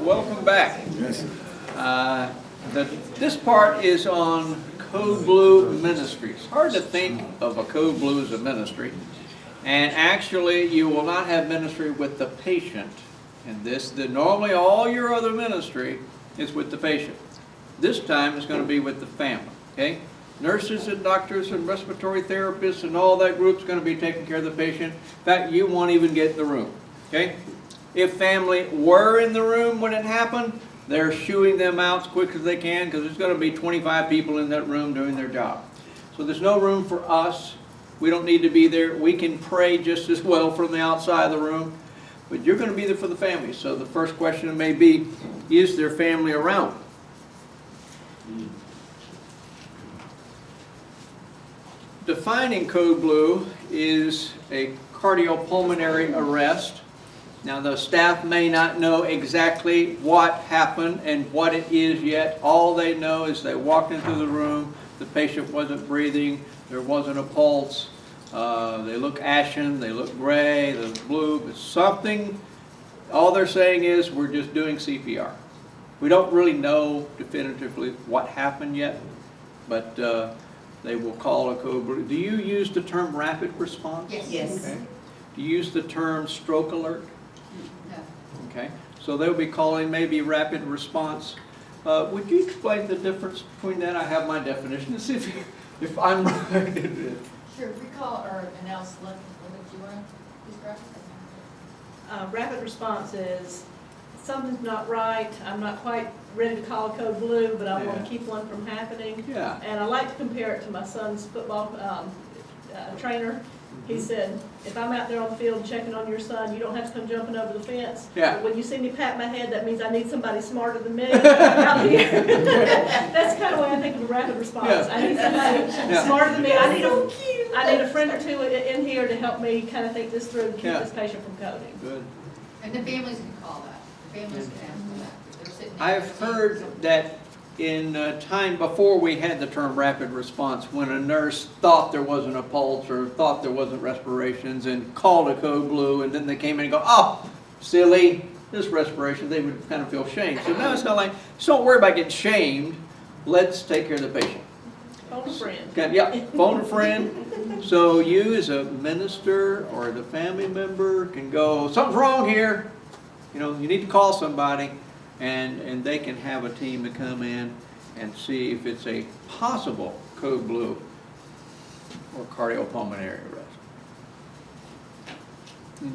Welcome back. Yes. This part is on Code Blue Ministries. Hard to think of a Code Blue as a ministry. And actually, you will not have ministry with the patient in this. Normally, all your other ministry is with the patient. This time, it's going to be with the family. Okay? Nurses and doctors and respiratory therapists and all that group's going to be taking care of the patient. In fact, you won't even get in the room. Okay? If family were in the room when it happened, they're shooing them out as quick as they can because there's going to be 25 people in that room doing their job. So there's no room for us. We don't need to be there. We can pray just as well from the outside of the room. But you're going to be there for the family. So the first question may be, is there family around? Defining Code Blue is a cardiopulmonary arrest. Now the staff may not know exactly what happened and what it is yet. All they know is they walked into the room, the patient wasn't breathing, there wasn't a pulse, they look ashen, they look gray, they look blue, but something, all they're saying is we're just doing CPR. We don't really know definitively what happened yet, but they will call a Code Blue. Do you use the term rapid response? Yes. Yes. Okay. Do you use the term stroke alert? No. Okay, so they'll be calling maybe rapid response. Would you explain the difference between that? I have my definition to see if I'm right. Sure, recall or announce, what did you want to describe? Rapid response is something's not right. I'm not quite ready to call Code Blue, but I want to keep one from happening. Yeah. And I like to compare it to my son's football trainer. He said, if I'm out there on the field checking on your son, you don't have to come jumping over the fence. Yeah. But when you see me pat my head, that means I need somebody smarter than me out here. That's kind of the way I think of a rapid response. Yeah. I need somebody smarter than me. I need a friend or two in here to help me kind of think this through and keep this patient from coding. Good. And the families can call that. The families can ask for that. If they're sitting there I've heard that in time before we had the term rapid response, when a nurse thought there wasn't a pulse or thought there wasn't respirations and called a Code Blue, and then they came in and go, oh, silly, this respiration, they would kind of feel shamed. So now it's not like, so don't worry about getting shamed, let's take care of the patient. Phone a friend. Okay, yeah, phone a friend. So you as a minister or the family member can go, something's wrong here. You know, you need to call somebody. And they can have a team to come in and see if it's a possible Code Blue or cardiopulmonary arrest.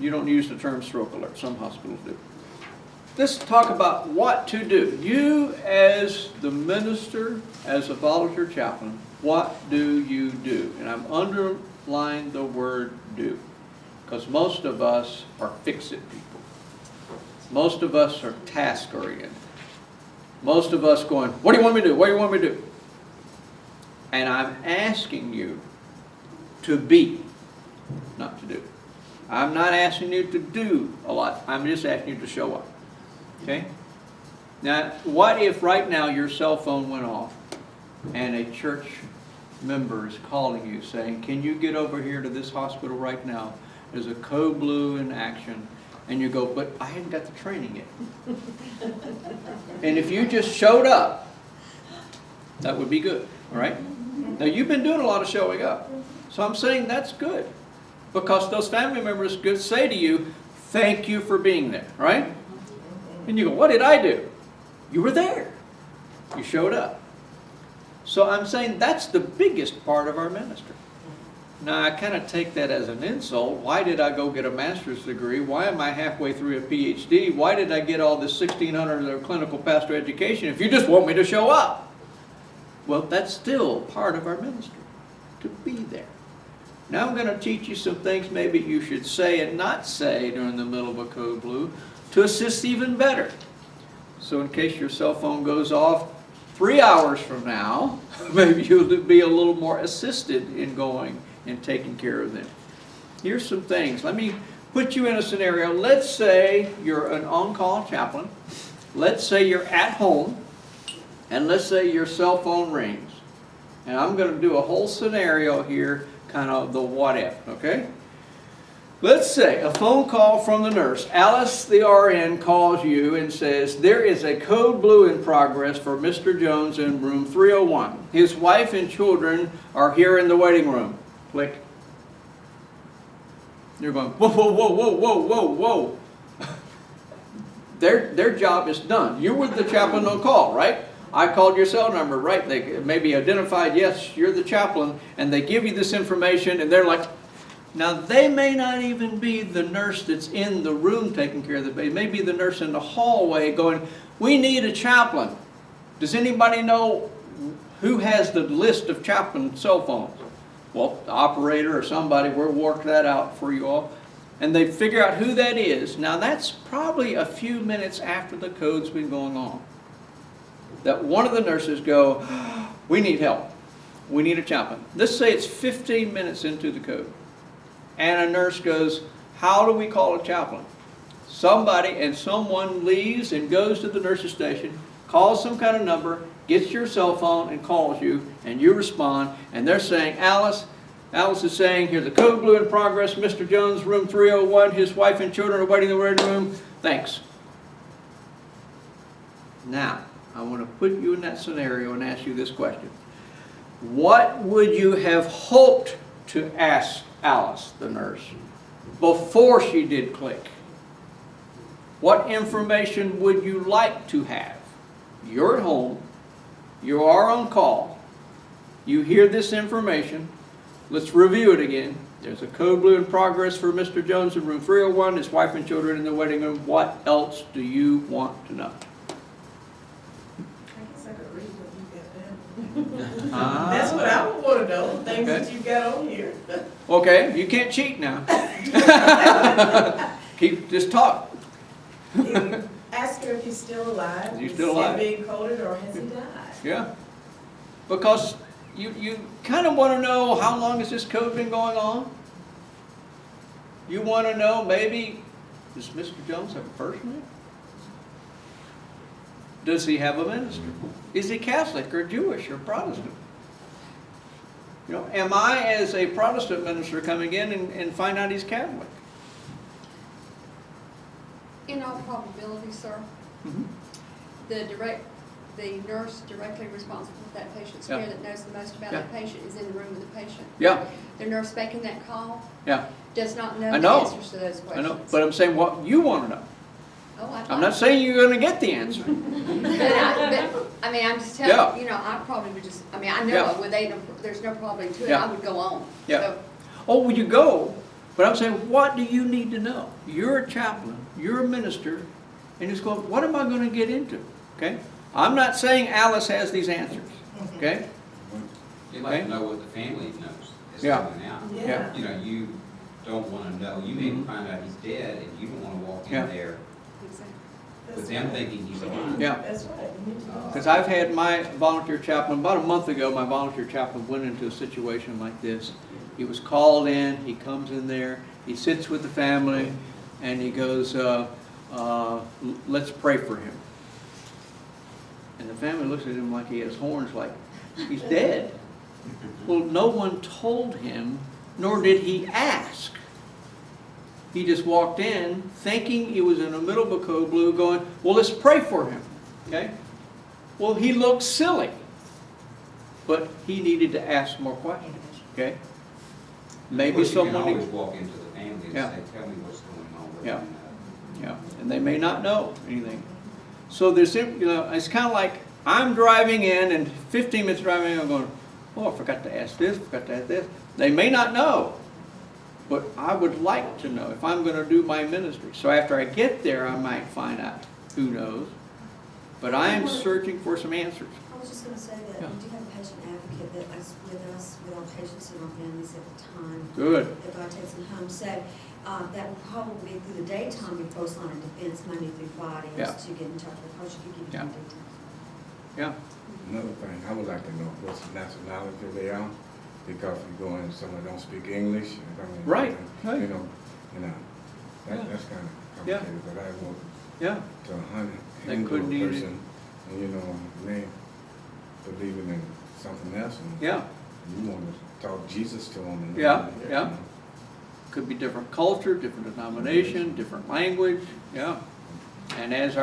You don't use the term stroke alert. Some hospitals do. Let's talk about what to do. You as the minister, as a volunteer chaplain, what do you do? And I'm underlining the word do, because most of us are fix-it people. Most of us are task-oriented. Most of us going, what do you want me to do? What do you want me to do? And I'm asking you to be, not to do. I'm not asking you to do a lot. I'm just asking you to show up. Okay? Now, what if right now your cell phone went off and a church member is calling you saying, can you get over here to this hospital right now? There's a Code Blue in action. And you go, but I hadn't got the training yet. And if you just showed up, that would be good, all right? Now, you've been doing a lot of showing up. So I'm saying that's good. Because those family members could say to you, thank you for being there, right? And you go, what did I do? You were there. You showed up. So I'm saying that's the biggest part of our ministry. Now, I kind of take that as an insult. Why did I go get a master's degree? Why am I halfway through a PhD? Why did I get all this 1,600 of clinical pastor education if you just want me to show up? Well, that's still part of our ministry, to be there. Now I'm going to teach you some things maybe you should say and not say during the middle of a Code Blue to assist even better. So in case your cell phone goes off 3 hours from now, maybe you'll be a little more assisted in going and taking care of them. Here's some things. Let me put you in a scenario. Let's say you're an on-call chaplain. Let's say you're at home. And let's say your cell phone rings. And I'm going to do a whole scenario here, kind of the what if, okay? Let's say a phone call from the nurse. Alice, the RN, calls you and says, there is a code blue in progress for Mr. Jones in room 301. His wife and children are here in the waiting room. Click. You're going, whoa, whoa, whoa, whoa, whoa, whoa, whoa. Their job is done. You were the chaplain on call, right? I called your cell number, right? They maybe identified, yes, you're the chaplain, and they give you this information, and they're like, now they may not even be the nurse that's in the room taking care of the baby. It may be the nurse in the hallway going, we need a chaplain. Does anybody know who has the list of chaplain cell phones? Well, the operator or somebody will work that out for you all. And they figure out who that is. Now that's probably a few minutes after the code's been going on. That one of the nurses go, we need help. We need a chaplain. Let's say it's 15 minutes into the code. And a nurse goes, how do we call a chaplain? Someone leaves and goes to the nurse's station, calls some kind of number, gets your cell phone and calls you, and you respond, and they're saying, Alice is saying, here's a code blue in progress, Mr. Jones, room 301, his wife and children are waiting in the waiting room, thanks. Now, I want to put you in that scenario and ask you this question. What would you have hoped to ask Alice, the nurse, before she did click? What information would you like to have? You're at home, you are on call, you hear this information, let's review it again. There's a code blue in progress for Mr. Jones in room 301, his wife and children in the waiting room. What else do you want to know? I guess I could read what you got down. That's what I would want to know, things that you got on here. Okay, you can't cheat now. Just talk. Ask her if he's still alive. Is he still alive? Is he being coded or has he died? Yeah. Because you kind of want to know how long has this code been going on? You want to know maybe, does Mr. Jones have a first name? Does he have a minister? Is he Catholic or Jewish or Protestant? You know, am I as a Protestant minister coming in and find out he's Catholic? In all probability, sir, the nurse directly responsible for that patient's care that knows the most about that patient is in the room with the patient. Yeah. The nurse making that call does not know I the know. answers to those questions. I know, but I'm saying what you want to know. Oh, I'm not saying you're going to get the answer. I mean, I'm just telling you, I probably would just, I know there's no problem to it, I would go on. Yeah. So, oh, would you go? But I'm saying, what do you need to know? You're a chaplain, you're a minister, and he's going, what am I going to get into? Okay? I'm not saying Alice has these answers. Okay? You'd like to know what the family knows is Yeah. coming out. Yeah. You know, you don't want to know. You may find out he's dead, and you don't want to walk in there with them thinking he's alive. Yeah. That's right. Because I've had my volunteer chaplain, about a month ago, my volunteer chaplain went into a situation like this. He was called in, he comes in there, he sits with the family, and he goes, let's pray for him. And the family looks at him like he has horns, like he's dead. Well, no one told him, nor did he ask. He just walked in thinking he was in the middle of a code blue going, well, let's pray for him. Okay? Well, he looked silly. But he needed to ask more questions. Okay? Maybe someone... You can always walk into the family and say, tell me what's going on with him. Yeah. And they may not know anything. So there's, it's kind of like I'm driving in and 15 minutes driving in, I'm going, oh, I forgot to ask this, forgot to ask this. They may not know. But I would like to know if I'm going to do my ministry. So after I get there, I might find out. Who knows? But I am searching for some answers. I was just going to say that we do have a patient advocate that is with us, with our patients and our families at the time. Good. That God takes them home. So that will probably be through the daytime, your post line of defense, Monday through Friday, to get in touch with coach. You could give you some details. Yeah. Another thing, I would like to know what nationality they are. Because you go in, someone don't speak English. Right. That's kind of complicated. But I went to a Hindu person, and they believing in something else, and you want to talk Jesus to them. And Could be different culture, different denomination, different language, yeah. And as our